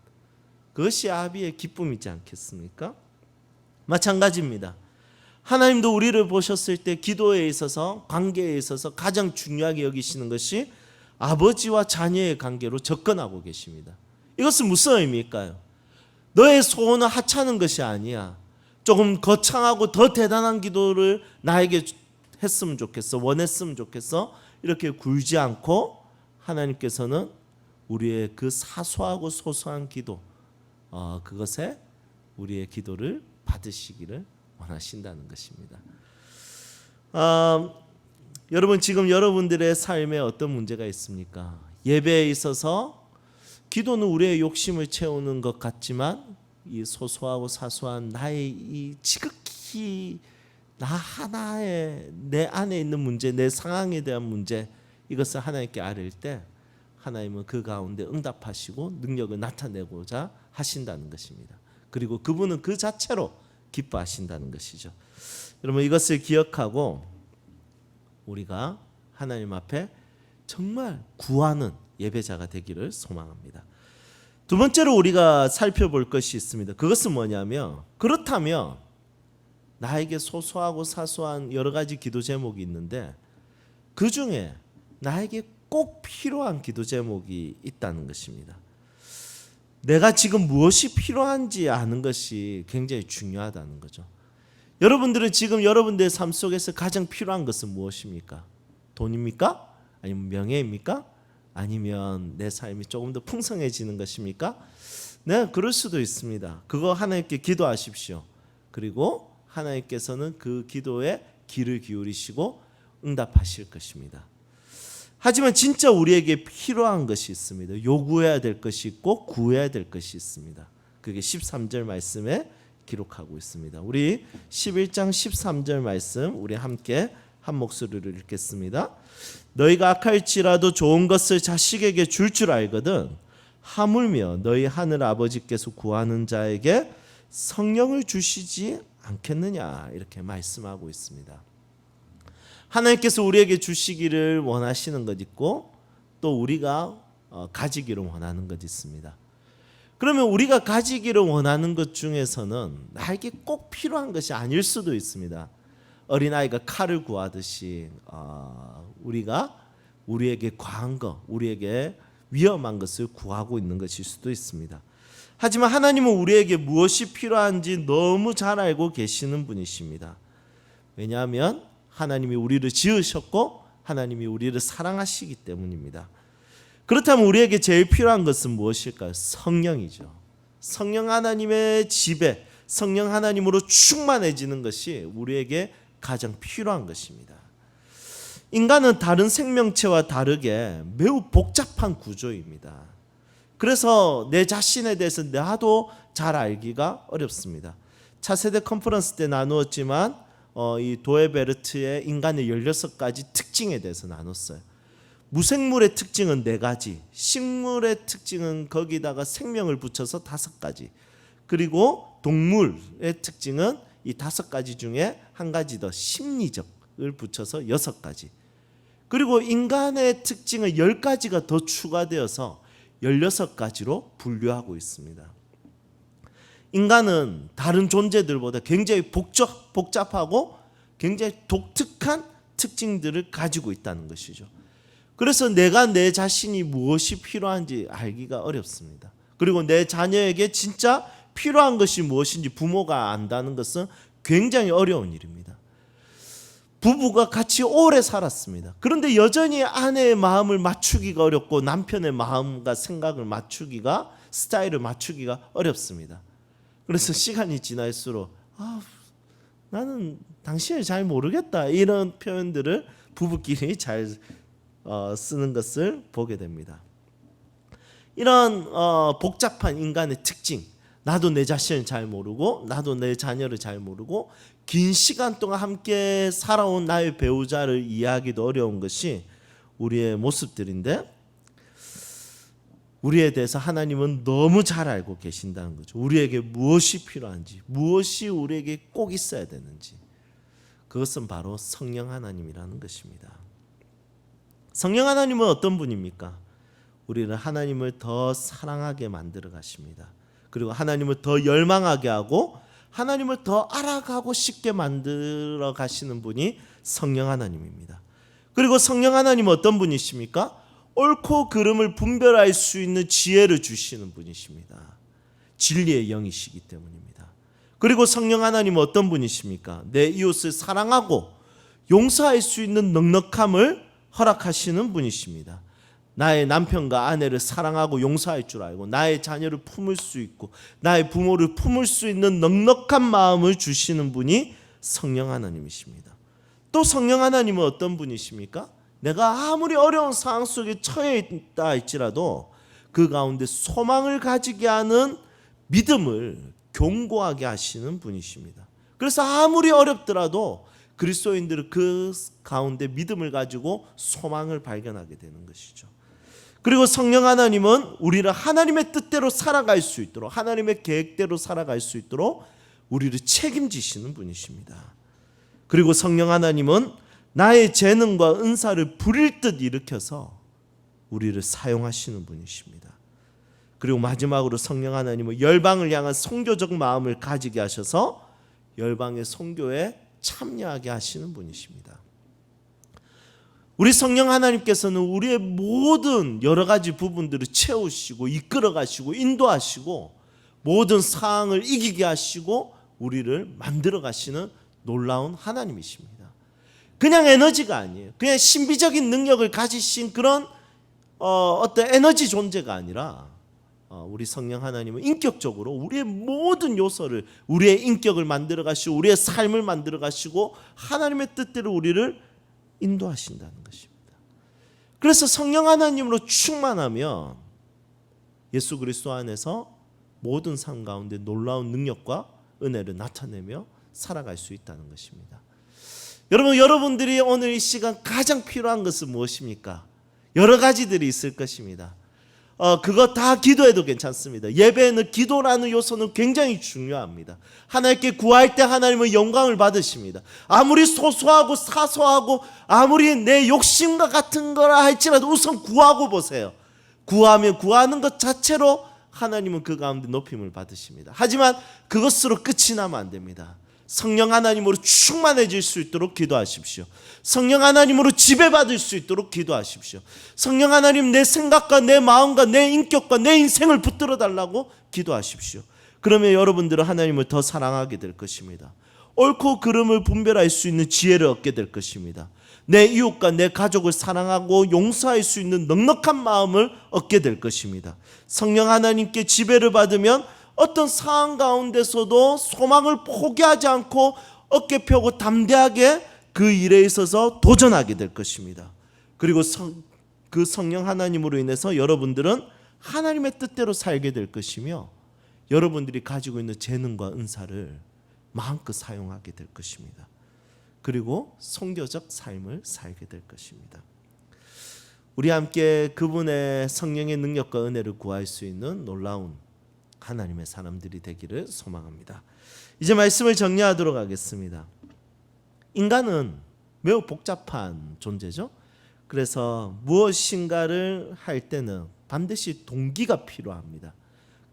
그것이 아비의 기쁨이지 않겠습니까? 마찬가지입니다. 하나님도 우리를 보셨을 때 기도에 있어서, 관계에 있어서 가장 중요하게 여기시는 것이 아버지와 자녀의 관계로 접근하고 계십니다. 이것은 무슨 의미일까요? 너의 소원은 하찮은 것이 아니야. 조금 거창하고 더 대단한 기도를 나에게 했으면 좋겠어, 원했으면 좋겠어, 이렇게 굴지 않고 하나님께서는 우리의 그 사소하고 소소한 기도, 그것에 우리의 기도를 받으시기를 원하신다는 것입니다. 여러분, 지금 여러분들의 삶에 어떤 문제가 있습니까? 예배에 있어서 기도는 우리의 욕심을 채우는 것 같지만 이 소소하고 사소한 나의 이 지극히 나 하나의 내 안에 있는 문제, 내 상황에 대한 문제, 이것을 하나님께 아뢰일 때 하나님은 그 가운데 응답하시고 능력을 나타내고자 하신다는 것입니다. 그리고 그분은 그 자체로 기뻐하신다는 것이죠. 여러분, 이것을 기억하고 우리가 하나님 앞에 정말 구하는 예배자가 되기를 소망합니다. 두 번째로 우리가 살펴볼 것이 있습니다. 그것은 뭐냐면, 그렇다면 나에게 소소하고 사소한 여러 가지 기도 제목이 있는데 그 중에 나에게 꼭 필요한 기도 제목이 있다는 것입니다. 내가 지금 무엇이 필요한지 아는 것이 굉장히 중요하다는 거죠. 여러분들은 지금 여러분들의 삶 속에서 가장 필요한 것은 무엇입니까? 돈입니까? 아니면 명예입니까? 아니면 내 삶이 조금 더 풍성해지는 것입니까? 네, 그럴 수도 있습니다. 그거 하나님께 기도하십시오. 그리고 하나님께서는 그 기도에 귀를 기울이시고 응답하실 것입니다. 하지만 진짜 우리에게 필요한 것이 있습니다. 요구해야 될 것이 있고 구해야 될 것이 있습니다. 그게 13절 말씀에 기록하고 있습니다. 우리 11장 13절 말씀 우리 함께 한 목소리로 읽겠습니다. 너희가 악할지라도 좋은 것을 자식에게 줄 줄 알거든 하물며 너희 하늘 아버지께서 구하는 자에게 성령을 주시지 않겠느냐, 이렇게 말씀하고 있습니다. 하나님께서 우리에게 주시기를 원하시는 것 있고 또 우리가 가지기를 원하는 것 있습니다. 그러면 우리가 가지기를 원하는 것 중에서는 나에게 꼭 필요한 것이 아닐 수도 있습니다. 어린아이가 칼을 구하듯이 우리가 우리에게 과한 것, 우리에게 위험한 것을 구하고 있는 것일 수도 있습니다. 하지만 하나님은 우리에게 무엇이 필요한지 너무 잘 알고 계시는 분이십니다. 왜냐하면 하나님이 우리를 지으셨고 하나님이 우리를 사랑하시기 때문입니다. 그렇다면 우리에게 제일 필요한 것은 무엇일까요? 성령이죠. 성령 하나님의 지배, 성령 하나님으로 충만해지는 것이 우리에게 가장 필요한 것입니다. 인간은 다른 생명체와 다르게 매우 복잡한 구조입니다. 그래서 내 자신에 대해서 나도 잘 알기가 어렵습니다. 차세대 컨퍼런스 때 나누었지만 이 도에베르트의 인간의 16가지 특징에 대해서 나눴어요. 무생물의 특징은 4가지, 식물의 특징은 거기다가 생명을 붙여서 5가지, 그리고 동물의 특징은 이 5가지 중에 한 가지 더 심리적을 붙여서 6가지, 그리고 인간의 특징은 10가지가 더 추가되어서 16가지로 분류하고 있습니다. 인간은 다른 존재들보다 굉장히 복잡하고 굉장히 독특한 특징들을 가지고 있다는 것이죠. 그래서 내가 내 자신이 무엇이 필요한지 알기가 어렵습니다. 그리고 내 자녀에게 진짜 필요한 것이 무엇인지 부모가 안다는 것은 굉장히 어려운 일입니다. 부부가 같이 오래 살았습니다. 그런데 여전히 아내의 마음을 맞추기가 어렵고 남편의 마음과 생각을 맞추기가, 스타일을 맞추기가 어렵습니다. 그래서 시간이 지날수록 나는 당신을 잘 모르겠다, 이런 표현들을 부부끼리 잘 쓰는 것을 보게 됩니다. 이런 복잡한 인간의 특징, 나도 내 자신을 잘 모르고 나도 내 자녀를 잘 모르고 긴 시간 동안 함께 살아온 나의 배우자를 이해하기도 어려운 것이 우리의 모습들인데, 우리에 대해서 하나님은 너무 잘 알고 계신다는 거죠. 우리에게 무엇이 필요한지, 무엇이 우리에게 꼭 있어야 되는지. 그것은 바로 성령 하나님이라는 것입니다. 성령 하나님은 어떤 분입니까? 우리를 하나님을 더 사랑하게 만들어 가십니다. 그리고 하나님을 더 열망하게 하고 하나님을 더 알아가고 싶게 만들어 가시는 분이 성령 하나님입니다. 그리고 성령 하나님은 어떤 분이십니까? 옳고 그름을 분별할 수 있는 지혜를 주시는 분이십니다. 진리의 영이시기 때문입니다. 그리고 성령 하나님은 어떤 분이십니까? 내 이웃을 사랑하고 용서할 수 있는 넉넉함을 허락하시는 분이십니다. 나의 남편과 아내를 사랑하고 용서할 줄 알고 나의 자녀를 품을 수 있고 나의 부모를 품을 수 있는 넉넉한 마음을 주시는 분이 성령 하나님이십니다. 또 성령 하나님은 어떤 분이십니까? 내가 아무리 어려운 상황 속에 처해 있다 할지라도 그 가운데 소망을 가지게 하는 믿음을 견고하게 하시는 분이십니다. 그래서 아무리 어렵더라도 그리스도인들은 그 가운데 믿음을 가지고 소망을 발견하게 되는 것이죠. 그리고 성령 하나님은 우리를 하나님의 뜻대로 살아갈 수 있도록, 하나님의 계획대로 살아갈 수 있도록 우리를 책임지시는 분이십니다. 그리고 성령 하나님은 나의 재능과 은사를 부릴 듯 일으켜서 우리를 사용하시는 분이십니다. 그리고 마지막으로 성령 하나님은 열방을 향한 선교적 마음을 가지게 하셔서 열방의 선교에 참여하게 하시는 분이십니다. 우리 성령 하나님께서는 우리의 모든 여러 가지 부분들을 채우시고 이끌어 가시고 인도하시고 모든 상황을 이기게 하시고 우리를 만들어 가시는 놀라운 하나님이십니다. 그냥 에너지가 아니에요. 그냥 신비적인 능력을 가지신 그런 어떤 에너지 존재가 아니라 우리 성령 하나님은 인격적으로 우리의 모든 요소를, 우리의 인격을 만들어 가시고 우리의 삶을 만들어 가시고 하나님의 뜻대로 우리를 인도하신다는 것입니다. 그래서 성령 하나님으로 충만하면 예수 그리스도 안에서 모든 삶 가운데 놀라운 능력과 은혜를 나타내며 살아갈 수 있다는 것입니다. 여러분들이 오늘 이 시간 가장 필요한 것은 무엇입니까? 여러 가지들이 있을 것입니다. 그거 다 기도해도 괜찮습니다. 예배에는 기도라는 요소는 굉장히 중요합니다. 하나님께 구할 때 하나님은 영광을 받으십니다. 아무리 소소하고 사소하고 아무리 내 욕심과 같은 거라 할지라도 우선 구하고 보세요. 구하면 구하는 것 자체로 하나님은 그 가운데 높임을 받으십니다. 하지만 그것으로 끝이 나면 안 됩니다. 성령 하나님으로 충만해질 수 있도록 기도하십시오. 성령 하나님으로 지배받을 수 있도록 기도하십시오. 성령 하나님, 내 생각과 내 마음과 내 인격과 내 인생을 붙들어 달라고 기도하십시오. 그러면 여러분들은 하나님을 더 사랑하게 될 것입니다. 옳고 그름을 분별할 수 있는 지혜를 얻게 될 것입니다. 내 이웃과 내 가족을 사랑하고 용서할 수 있는 넉넉한 마음을 얻게 될 것입니다. 성령 하나님께 지배를 받으면 어떤 상황 가운데서도 소망을 포기하지 않고 어깨 펴고 담대하게 그 일에 있어서 도전하게 될 것입니다. 그리고 그 성령 하나님으로 인해서 여러분들은 하나님의 뜻대로 살게 될 것이며 여러분들이 가지고 있는 재능과 은사를 마음껏 사용하게 될 것입니다. 그리고 선교적 삶을 살게 될 것입니다. 우리 함께 그분의 성령의 능력과 은혜를 구할 수 있는 놀라운 하나님의 사람들이 되기를 소망합니다. 이제 말씀을 정리하도록 하겠습니다. 인간은 매우 복잡한 존재죠. 그래서 무엇인가를 할 때는 반드시 동기가 필요합니다.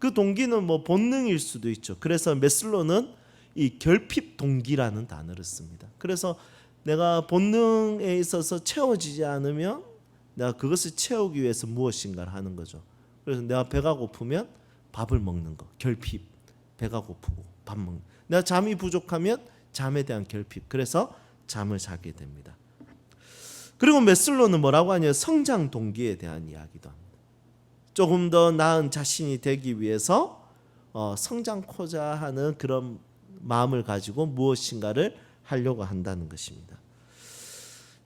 그 동기는 뭐 본능일 수도 있죠. 그래서 메슬로는 이 결핍 동기라는 단어를 씁니다. 그래서 내가 본능에 있어서 채워지지 않으면 내가 그것을 채우기 위해서 무엇인가를 하는 거죠. 그래서 내가 배가 고프면 밥을 먹는 거, 결핍. 배가 고프고 밥 먹는. 내가 잠이 부족하면 잠에 대한 결핍. 그래서 잠을 자게 됩니다. 그리고 메슬로는 뭐라고 하냐면 성장 동기에 대한 이야기도 합니다. 조금 더 나은 자신이 되기 위해서 성장코자 하는 그런 마음을 가지고 무엇인가를 하려고 한다는 것입니다.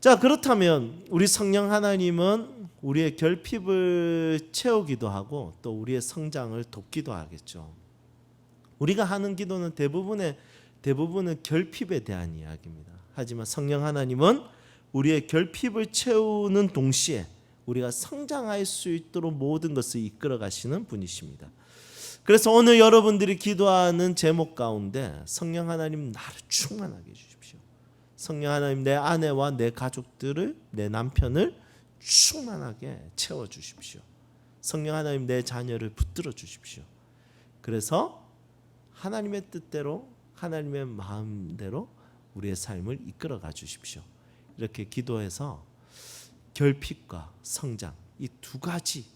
자, 그렇다면 우리 성령 하나님은 우리의 결핍을 채우기도 하고 또 우리의 성장을 돕기도 하겠죠. 우리가 하는 기도는 대부분은 결핍에 대한 이야기입니다. 하지만 성령 하나님은 우리의 결핍을 채우는 동시에 우리가 성장할 수 있도록 모든 것을 이끌어 가시는 분이십니다. 그래서 오늘 여러분들이 기도하는 제목 가운데 성령 하나님 나를 충만하게 해주십시오. 성령 하나님 내 아내와 내 가족들을, 내 남편을 충만하게 채워주십시오. 성령 하나님 내 자녀를 붙들어 주십시오. 그래서 하나님의 뜻대로 하나님의 마음대로 우리의 삶을 이끌어가 주십시오. 이렇게 기도해서 결핍과 성장 이 두 가지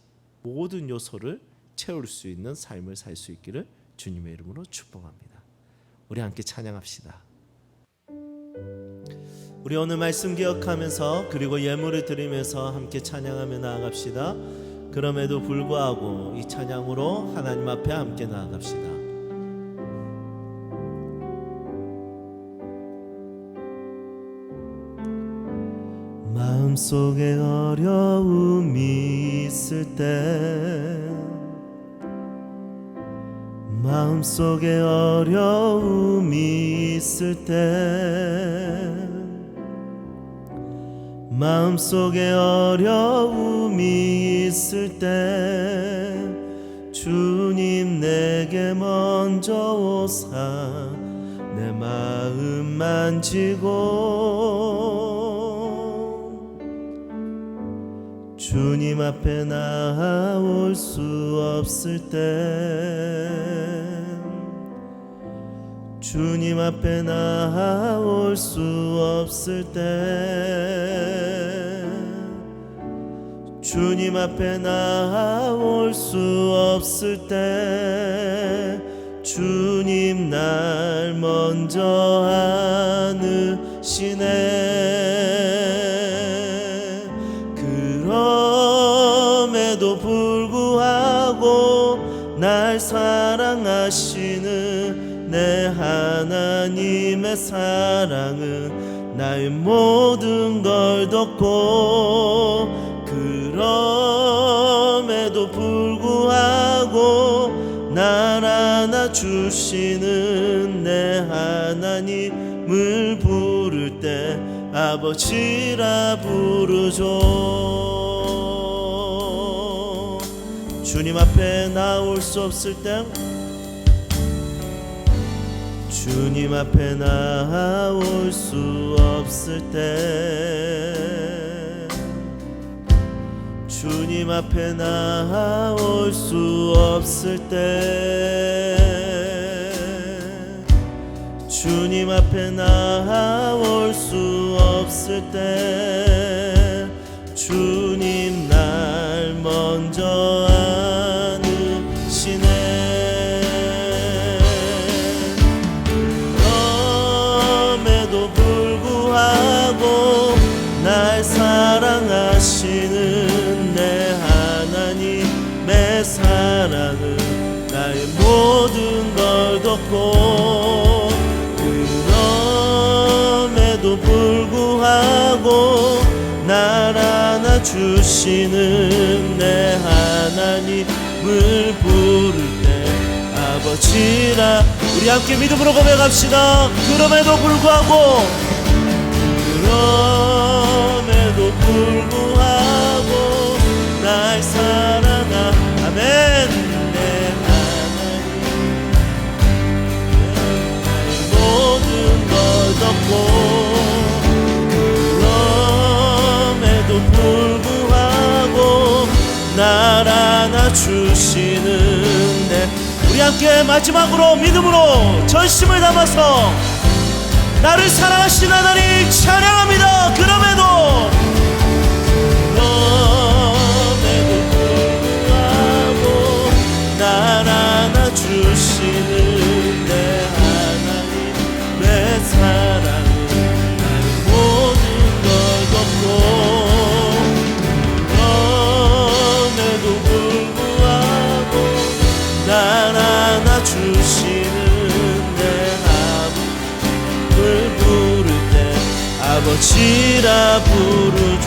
모든 요소를 채울 수 있는 삶을 살 수 있기를 주님의 이름으로 축복합니다. 우리 함께 찬양합시다. 우리 오늘 말씀 기억하면서 그리고 예물을 드리면서 함께 찬양하며 나아갑시다. 그럼에도 불구하고 이 찬양으로 하나님 앞에 함께 나아갑시다. 마음속에 어려움이 있을 때 마음속에 어려움이 있을 때 마음속에 어려움이 있을 때 주님 내게 먼저 오사 내 마음 만지고 주님 앞에 나올 수 없을 때 주님 앞에 나올 수 없을 때 주님 앞에 나올 수 없을 때 주님 날 먼저 안으시네. 그럼에도 불구하고 날 사랑하시는 내 하나님의 사랑은 나의 모든 걸 덮고 그럼에도 불구하고 날 안아주시는 내 하나님을 부를 때 아버지라 부르죠. 주님 앞에 나올 수 없을 때 주님 앞에 나올 수 없을 때 주님 앞에 나올 수 없을 때 주님 앞에 나올 수 없을 때 주님 날 먼저 안으시네. 그럼에도 불구하고 날 사랑하시는 내 하나님의 사랑은 나의 모든 걸 덮고 그럼에도 불구하고 날 안아주시는 내 하나님을 부를 때 아버지라. 우리 함께 믿음으로 고백합시다. 그럼에도 불구하고 날 사랑하. 아멘. 내 하나님 나의 모든 걸 덮고 그럼에도 불구하고 날 안아주시는데, 우리 함께 마지막으로 믿음으로 전심을 담아서 나를 사랑하신 하나님 찬양합니다. 그럼에도 불구하고 날 안아주시는 내 하나님, 내 사랑은 나의 모든 걸 덮고 그럼에도 불구하고 날 안아주시는 내 부를 때 아버지라 부르죠.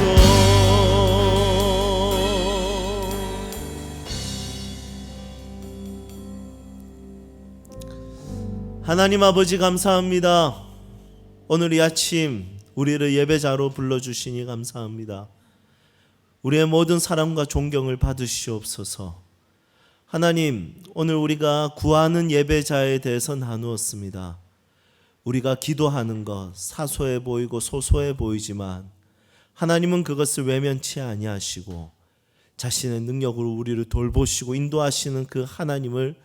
하나님 아버지 감사합니다. 오늘 이 아침 우리를 예배자로 불러주시니 감사합니다. 우리의 모든 사랑과 존경을 받으시옵소서. 하나님, 오늘 우리가 구하는 예배자에 대해서 나누었습니다. 우리가 기도하는 것 사소해 보이고 소소해 보이지만 하나님은 그것을 외면치 아니하시고 자신의 능력으로 우리를 돌보시고 인도하시는 그 하나님을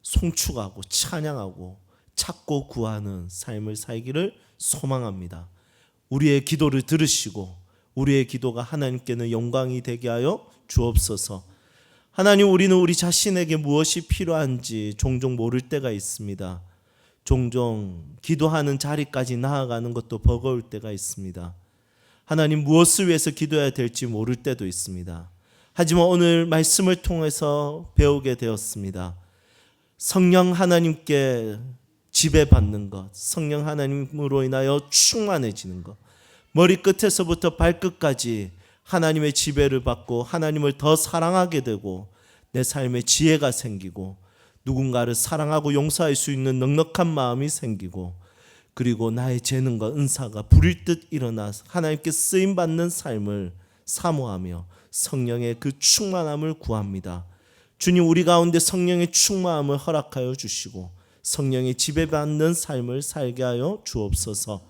송축하고 찬양하고 찾고 구하는 삶을 살기를 소망합니다. 우리의 기도를 들으시고 우리의 기도가 하나님께는 영광이 되게 하여 주옵소서. 하나님, 우리는 우리 자신에게 무엇이 필요한지 종종 모를 때가 있습니다. 종종 기도하는 자리까지 나아가는 것도 버거울 때가 있습니다. 하나님, 무엇을 위해서 기도해야 될지 모를 때도 있습니다. 하지만 오늘 말씀을 통해서 배우게 되었습니다. 성령 하나님께 지배받는 것, 성령 하나님으로 인하여 충만해지는 것, 머리끝에서부터 발끝까지 하나님의 지배를 받고 하나님을 더 사랑하게 되고 내 삶에 지혜가 생기고 누군가를 사랑하고 용서할 수 있는 넉넉한 마음이 생기고 그리고 나의 재능과 은사가 불일 듯 일어나 하나님께 쓰임받는 삶을 사모하며 성령의 그 충만함을 구합니다. 주님, 우리 가운데 성령의 충만함을 허락하여 주시고 성령의 지배받는 삶을 살게 하여 주옵소서.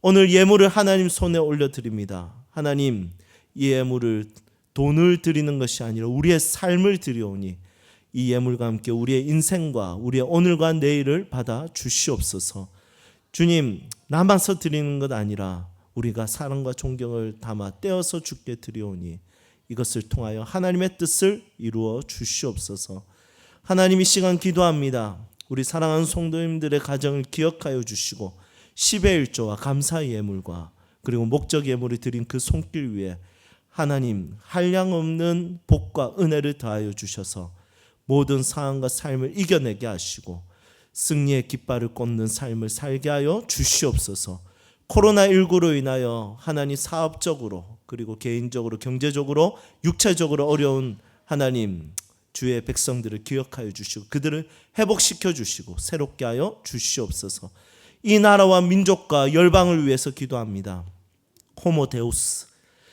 오늘 예물을 하나님 손에 올려드립니다. 하나님, 이 예물을 돈을 드리는 것이 아니라 우리의 삶을 드리오니 이 예물과 함께 우리의 인생과 우리의 오늘과 내일을 받아 주시옵소서. 주님, 남아서 드리는 것 아니라 우리가 사랑과 존경을 담아 떼어서 주께 드리오니 이것을 통하여 하나님의 뜻을 이루어 주시옵소서. 하나님, 이 시간 기도합니다. 우리 사랑하는 성도님들의 가정을 기억하여 주시고 10의 1조와 감사의 예물과 그리고 목적 예물을 드린 그 손길 위에 하나님 한량없는 복과 은혜를 더하여 주셔서 모든 상황과 삶을 이겨내게 하시고 승리의 깃발을 꽂는 삶을 살게 하여 주시옵소서. 코로나19로 인하여 하나님 사업적으로 그리고 개인적으로 경제적으로 육체적으로 어려운 하나님 주의 백성들을 기억하여 주시고 그들을 회복시켜 주시고 새롭게 하여 주시옵소서. 이 나라와 민족과 열방을 위해서 기도합니다. 호모데우스,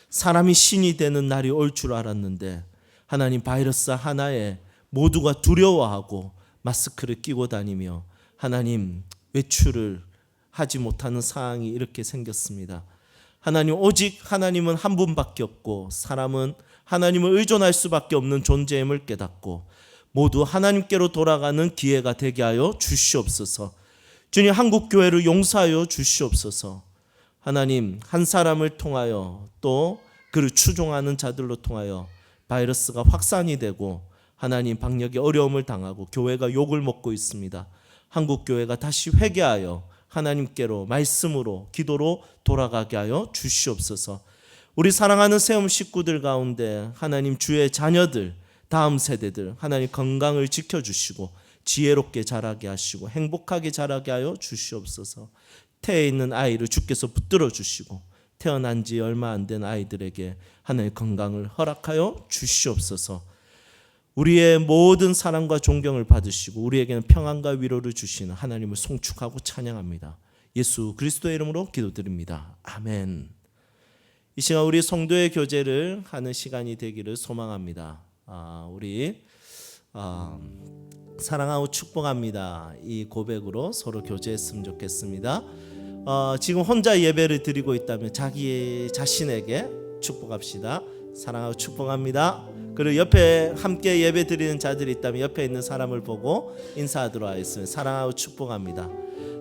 사람이 신이 되는 날이 올 줄 알았는데 하나님 바이러스 하나에 모두가 두려워하고 마스크를 끼고 다니며 하나님 외출을 하지 못하는 상황이 이렇게 생겼습니다. 하나님, 오직 하나님은 한 분밖에 없고 사람은 하나님을 의존할 수밖에 없는 존재임을 깨닫고 모두 하나님께로 돌아가는 기회가 되게 하여 주시옵소서. 주님, 한국교회를 용서하여 주시옵소서. 하나님, 한 사람을 통하여 또 그를 추종하는 자들로 통하여 바이러스가 확산이 되고 하나님 방역에 어려움을 당하고 교회가 욕을 먹고 있습니다. 한국교회가 다시 회개하여 하나님께로 말씀으로 기도로 돌아가게 하여 주시옵소서. 우리 사랑하는 세움 식구들 가운데 하나님 주의 자녀들 다음 세대들 하나님 건강을 지켜주시고 지혜롭게 자라게 하시고 행복하게 자라게 하여 주시옵소서. 태에 있는 아이를 주께서 붙들어 주시고 태어난 지 얼마 안 된 아이들에게 하나님의 건강을 허락하여 주시옵소서. 우리의 모든 사랑과 존경을 받으시고 우리에게는 평안과 위로를 주시는 하나님을 송축하고 찬양합니다. 예수 그리스도의 이름으로 기도드립니다. 아멘. 이 시간 우리 성도의 교제를 하는 시간이 되기를 소망합니다. 우리 사랑하고 축복합니다. 이 고백으로 서로 교제했으면 좋겠습니다. 지금 혼자 예배를 드리고 있다면 자기 자신에게 축복합시다. 사랑하고 축복합니다. 그리고 옆에 함께 예배 드리는 자들이 있다면 옆에 있는 사람을 보고 인사하도록 하겠습니다. 사랑하고 축복합니다.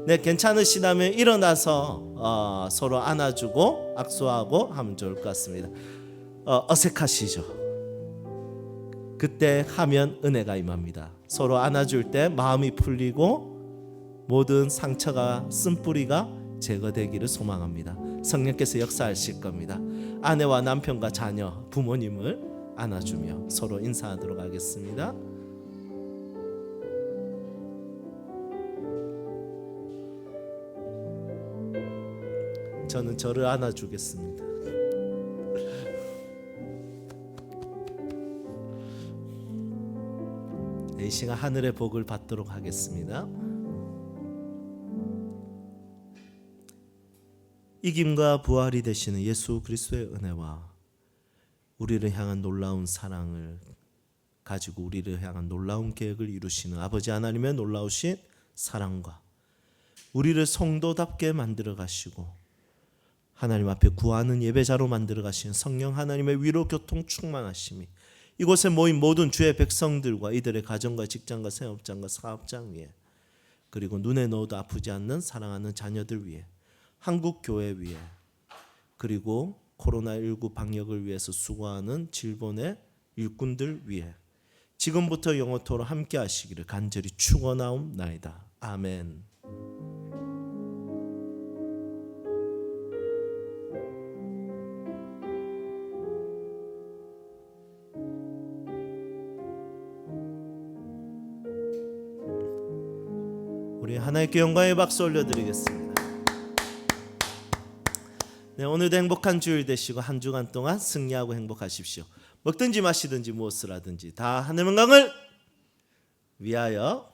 네, 괜찮으시다면 일어나서 서로 안아주고 악수하고 하면 좋을 것 같습니다. 어색하시죠? 그때 하면 은혜가 임합니다. 서로 안아줄 때 마음이 풀리고 모든 상처가 쓴뿌리가 제거되기를 소망합니다. 성령께서 역사하실 겁니다. 아내와 남편과 자녀, 부모님을 안아주며 서로 인사하도록 하겠습니다. 저는 저를 안아주겠습니다. 이 시간 하늘의 복을 받도록 하겠습니다. 이김과 부활이 되시는 예수 그리스도의 은혜와 우리를 향한 놀라운 사랑을 가지고 우리를 향한 놀라운 계획을 이루시는 아버지 하나님의 놀라우신 사랑과 우리를 성도답게 만들어 가시고 하나님 앞에 구하는 예배자로 만들어 가시는 성령 하나님의 위로 교통 충만하심이 이곳에 모인 모든 주의 백성들과 이들의 가정과 직장과 생업장과 사업장 위에 그리고 눈에 넣어도 아프지 않는 사랑하는 자녀들 위에 한국 교회 위에 그리고 코로나19 방역을 위해서 수고하는 질본의 일꾼들 위에 지금부터 영원토록 함께 하시기를 간절히 축원하옵나이다. 아멘. 우리 하나님께 영광의 박수 올려드리겠습니다. 네, 오늘도 행복한 주일 되시고 한 주간 동안 승리하고 행복하십시오. 먹든지 마시든지 무엇을 하든지 다 하나님 영광을 위하여